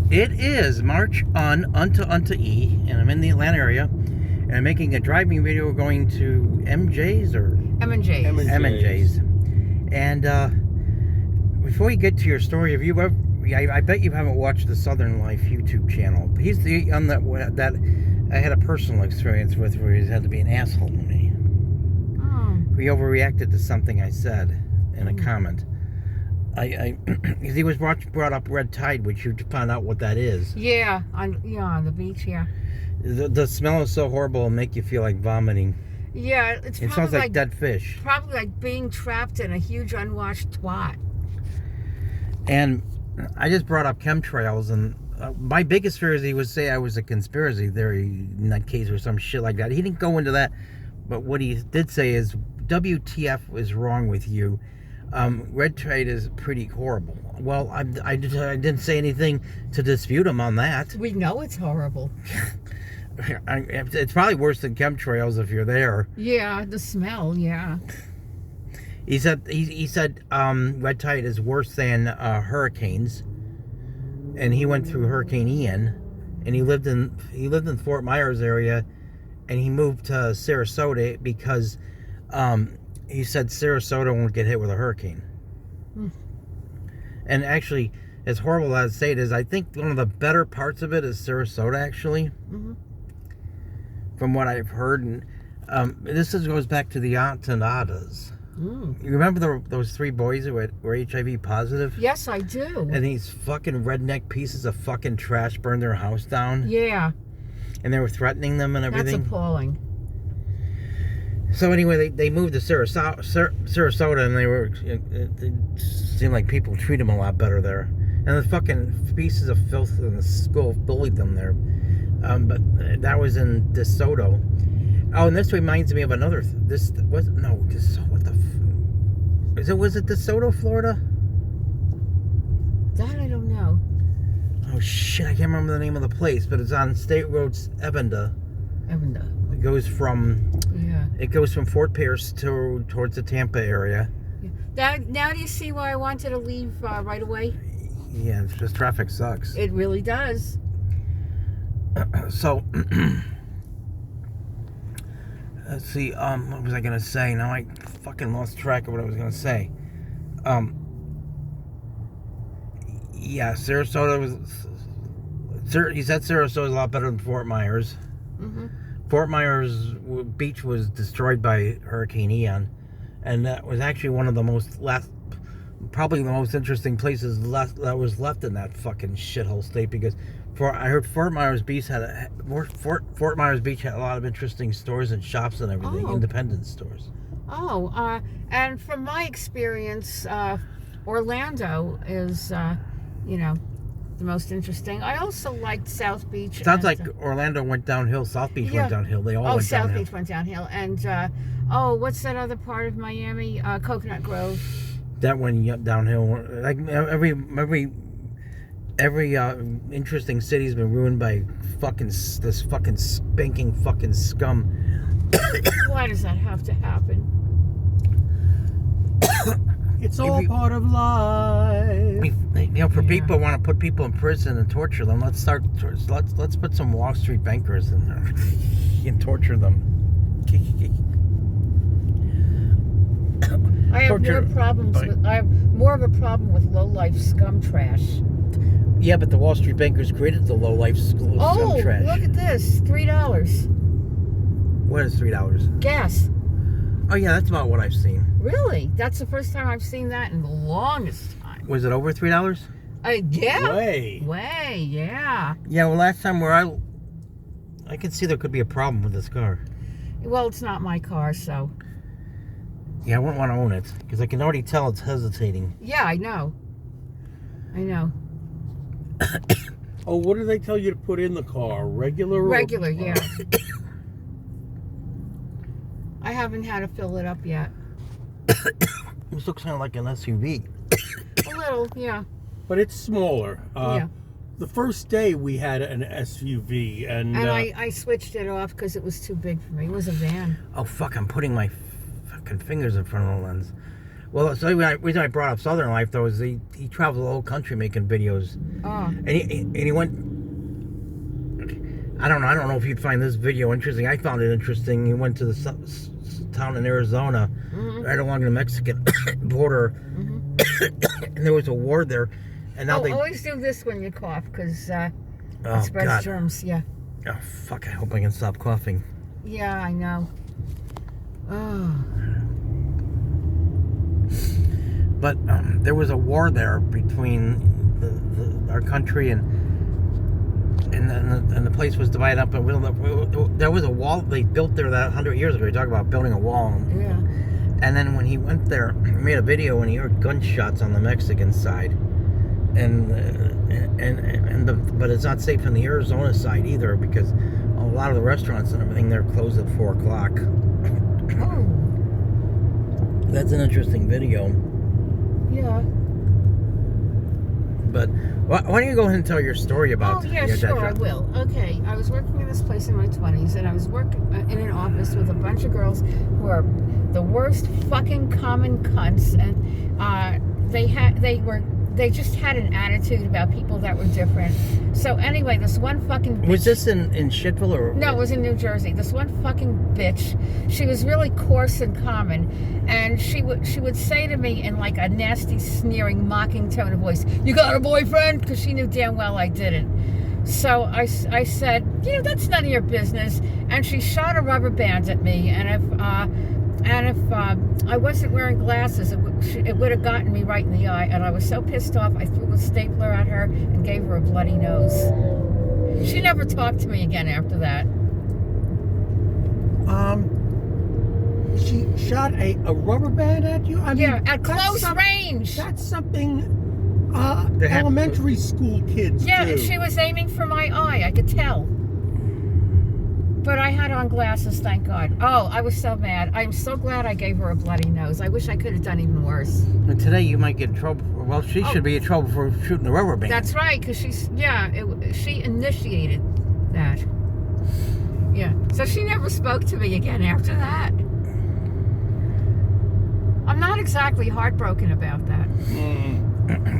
It is March unto E, and I'm in the Atlanta area, and I'm making a driving video going to MJ's or M&J's. M&J's. And before you get to your story, have you ever? I bet you haven't watched the Southern Life YouTube channel. He's the on that I had a personal experience with where he had to be an asshole to me. Oh. He overreacted to something I said in a comment. He was brought up red tide, which you found out what that is. Yeah, on the beach. Yeah. The smell is so horrible, it'll make you feel like vomiting. Yeah, It smells like dead fish. Probably like being trapped in a huge unwashed twat. And I just brought up chemtrails, and my biggest fear is he would say I was a conspiracy theory nutcase or some shit like that. He didn't go into that, but what he did say is, WTF is wrong with you. Red tide is pretty horrible. Well, I didn't say anything to dispute him on that. We know it's horrible. It's probably worse than chemtrails if you're there. Yeah, the smell. Yeah. He said red tide is worse than hurricanes, and he went through Hurricane Ian, and he lived in Fort Myers area, and he moved to Sarasota because he said Sarasota won't get hit with a hurricane. And actually, as horrible as I say it is, I think one of the better parts of it is Sarasota, actually. From what I've heard. And this goes back to the Ontonadas. You remember those three boys who were HIV positive? Yes, I do. And these fucking redneck pieces of fucking trash burned their house down? Yeah. And they were threatening them and everything? That's appalling. So anyway, they moved to Sarasota, and it seemed like people treat them a lot better there. And the fucking pieces of filth in the school bullied them there. But that was in Desoto. Oh, and this reminds me of another. Was it Desoto, Florida? That I don't know. Oh shit, I can't remember the name of the place, but it's on State Road Evenda. It goes from Fort Pierce towards the Tampa area. Now do you see why I wanted to leave right away? Yeah, it's just traffic sucks. It really does. So, let's see, what was I going to say? Now I fucking lost track of what I was going to say. Yeah, Sarasota he said Sarasota was a lot better than Fort Myers. Fort Myers Beach was destroyed by Hurricane Ian, and that was actually one of the probably the most interesting places that was left in that fucking shithole state, because I heard Fort Myers Beach had a lot of interesting stores and shops and everything, independent stores. And from my experience, Orlando is, the most interesting. I also liked South Beach. Sounds like Orlando went downhill. South Beach went downhill. They all went South downhill. Beach went downhill. And, what's that other part of Miami? Coconut Grove. That went downhill. Like every interesting city's been ruined by this fucking spanking fucking scum. Why does that have to happen? It's all part of life. People want to put people in prison and torture them. Let's put some Wall Street bankers in there and torture them. I have more of a problem with low-life scum trash. Yeah, but the Wall Street bankers created the low-life scum trash. Oh, look at this. $3. What is $3? Gas. Oh, yeah, that's about what I've seen. Really? That's the first time I've seen that in the longest time. Was it over $3? Yeah. Way, yeah. Yeah, well, last time I could see there could be a problem with this car. Well, it's not my car, so. Yeah, I wouldn't want to own it, because I can already tell it's hesitating. Yeah, I know. Oh, what do they tell you to put in the car? Regular? Regular, yeah. I haven't had to fill it up yet. This looks kind of like an SUV. A little, yeah. But it's smaller. Yeah. The first day we had an SUV, and I switched it off because it was too big for me. It was a van. Oh, fuck, I'm putting my fucking fingers in front of the lens. Well, so the reason I brought up Southern Life though is he traveled the whole country making videos, Oh. and he went. I don't know if you'd find this video interesting. I found it interesting. He went to the town in Arizona, right along the Mexican border, and there was a war there. And now always do this when you cough, because it oh spreads God, germs. Yeah. oh fuck! I hope I can stop coughing. Yeah, I know. Oh. But there was a war there between our country and the place was divided up. And there was a wall they built there that 100 years ago. We talk about building a wall. Yeah. And then when he went there, he made a video when he heard gunshots on the Mexican side, but it's not safe on the Arizona side either because a lot of the restaurants and everything there close at 4 o'clock. Oh. That's an interesting video. Yeah. But why don't you go ahead and tell your story about? Oh, yeah, sure, I will. Okay, I was working in this place in my 20s, and I was working in an office with a bunch of girls who are the worst fucking common cunts, and they just had an attitude about people that were different. So anyway, this one fucking bitch, Was this in Shittville or? no, it was in New Jersey. This one fucking bitch, she was really coarse and common, and she would say to me in like a nasty, sneering, mocking tone of voice, "You got a boyfriend?" Because she knew damn well I didn't. So I said, that's none of your business. And she shot a rubber band at me, and if I wasn't wearing glasses, it would have gotten me right in the eye. And I was so pissed off, I threw a stapler at her and gave her a bloody nose. She never talked to me again after that. She shot a rubber band at you? I mean, At close range. That's something elementary school kids do. And she was aiming for my eye. I could tell. But I had on glasses, thank God. Oh, I was so mad. I'm so glad I gave her a bloody nose. I wish I could have done even worse. And today you might get in trouble. Well, she should be in trouble for shooting the rubber band. That's right, because she initiated that. Yeah. So she never spoke to me again after that. I'm not exactly heartbroken about that.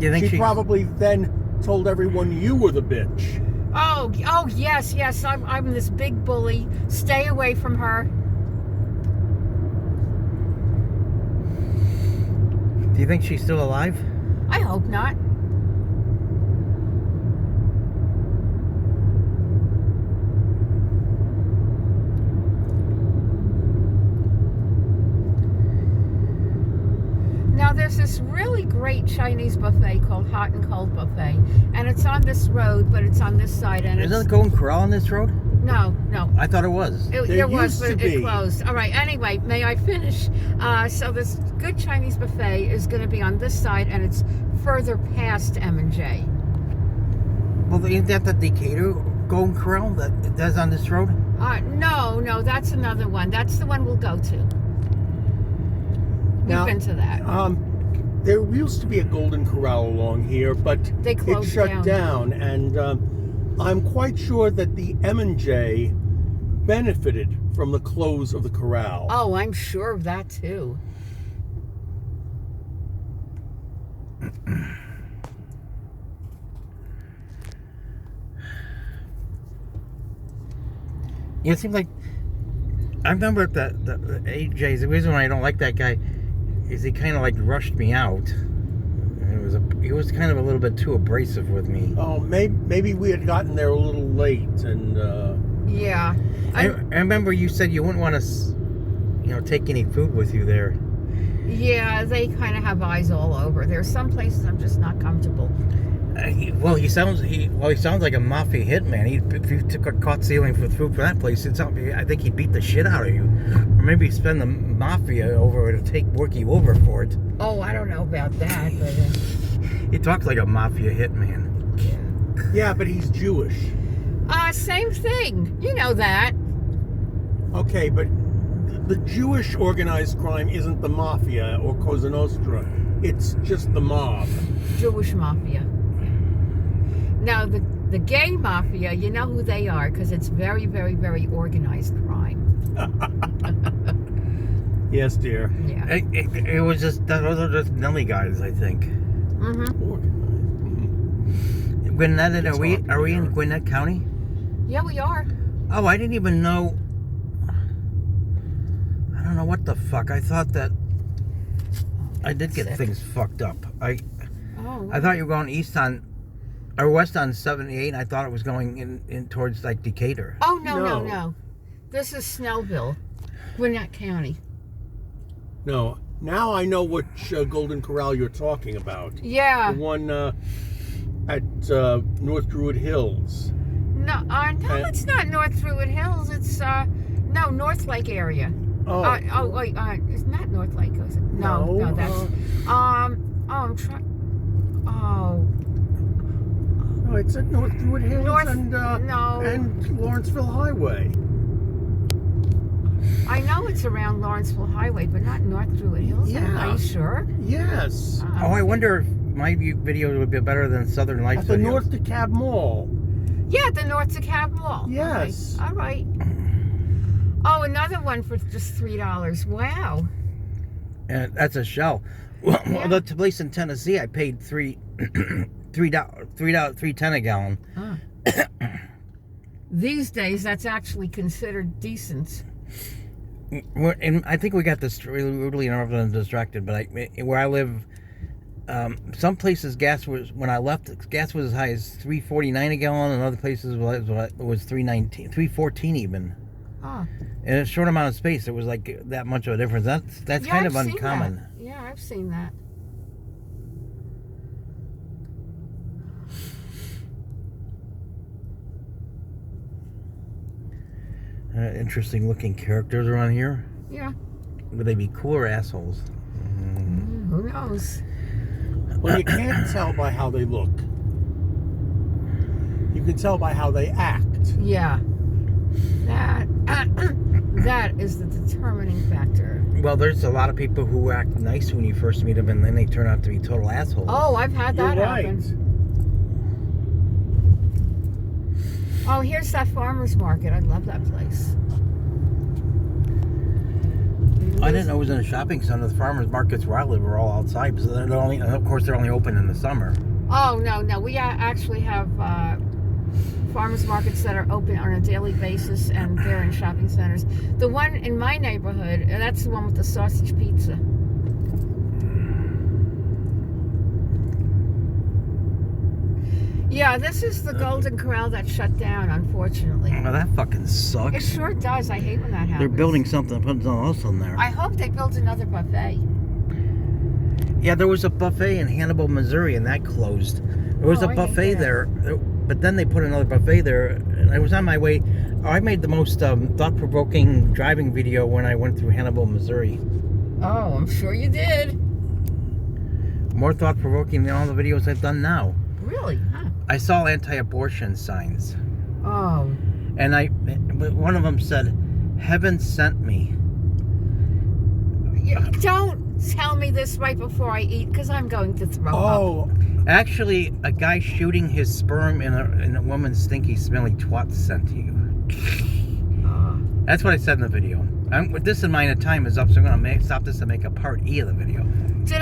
You think she probably then told everyone you were the bitch. Oh, yes. I'm this big bully. Stay away from her. Do you think she's still alive? I hope not. Now, there's this really great Chinese buffet called Hot and Cold Buffet, and it's on this road, but it's on this side. And Isn't it Golden Corral on this road? No. I thought it was. It was, but it closed. All right, anyway, may I finish? So this good Chinese buffet is going to be on this side, and it's further past M&J. Well, isn't that the Decatur Golden Corral that's on this road? No, that's another one. That's the one we'll go to. We've been to that. There used to be a Golden Corral along here, but They closed it shut down. And I'm quite sure that the M&J benefited from the close of the corral. Oh, I'm sure of that too. It seems like I remember the AJ's. The reason why I don't like that guy is he kind of like rushed me out. He was kind of a little bit too abrasive with me. Oh, maybe we had gotten there a little late, and yeah. I remember you said you wouldn't want to, take any food with you there. Yeah, they kind of have eyes all over. There's some places I'm just not comfortable. He sounds like a mafia hitman. If you took caught stealing for food for that place, I think he'd beat the shit out of you, or maybe spend the mafia over to work you over for it. Oh, I don't know about that, but he talks like a mafia hitman. Yeah, but he's Jewish. Same thing. You know that. Okay, but the Jewish organized crime isn't the mafia or Cosa Nostra. It's just the mob. Jewish mafia. Now, the gay mafia, you know who they are, because it's very, very, very organized crime. Yes, dear. Yeah. It was just, those are just Nelly guys, I think. Mm-hmm. Organized. Gwinnett, It's are we hard to in hear. Gwinnett County? Yeah, we are. Oh, I didn't even know. I don't know what the fuck. I thought that I did get Sick. things fucked up. Oh. I thought you were going east on, or west on 78, and I thought it was going in towards like Decatur. Oh, no. No. This is Snellville, Gwinnett County. No. Now I know which Golden Corral you're talking about. Yeah. The one at North Druid Hills. No, it's not North Druid Hills. It's, North Lake area. Oh. Wait, it's not North Lake, is it? No, that's, I'm trying, No, it's at North Druid Hills and no. and Lawrenceville Highway. I know it's around Lawrenceville Highway, but not North Druid Hills. Yeah. Are you sure? Yes. Oh, I wonder if my video would be better than Southern Lights At the videos. North DeKalb Mall. Yeah, the North DeKalb Mall. Yes. All right. Oh, another one for just $3. Wow. And that's a shell. Well, Yeah. the place in Tennessee, I paid $3.10 a gallon. Oh. These days, that's actually considered decent. And I think we got this really involved and distracted, but where I live, some places gas was, when I left, gas was as high as $3.49 a gallon, and other places it was $3.19, $3.14 even. Oh. In a short amount of space, it was like that much of a difference. That's kind of I've seen uncommon. that. Yeah, I've seen that. Interesting looking characters around here. Yeah. Would they be cool or assholes? Who knows? Well, you can't tell by how they look. You can tell by how they act. Yeah. That is the determining factor. Well, there's a lot of people who act nice when you first meet them, and then they turn out to be total assholes. Oh, I've had that You're right. happen. Oh, here's that farmer's market. I love that place. I didn't know it was in a shopping center. The farmers markets where I live are all outside, so they're only, of course, they're only open in the summer. Oh, no. We actually have farmers markets that are open on a daily basis, and they're in shopping centers. The one in my neighborhood, that's the one with the sausage pizza. Yeah, this is the Golden Corral that shut down, unfortunately. Oh, that fucking It sucks. sure does. I hate when that happens. They're building something, putting something else in there. I hope they build another buffet. Yeah, there was a buffet in Hannibal, Missouri, and that closed. There was Oh, a I hate buffet that. there, but then they put another buffet there. And I was on my way. I made the most thought-provoking driving video when I went through Hannibal, Missouri. Oh, I'm sure you did. More thought-provoking than all the videos I've done now. Really? Huh? I saw anti-abortion signs, Oh. and one of them said, "Heaven sent me." Don't tell me this right before I eat, because I'm going to throw up. Oh, Actually, a guy shooting his sperm in a woman's stinky, smelly twat sent to you. Oh. That's what I said in the video. With this in mind, the time is up, so I'm going to stop this and make a part E of the video.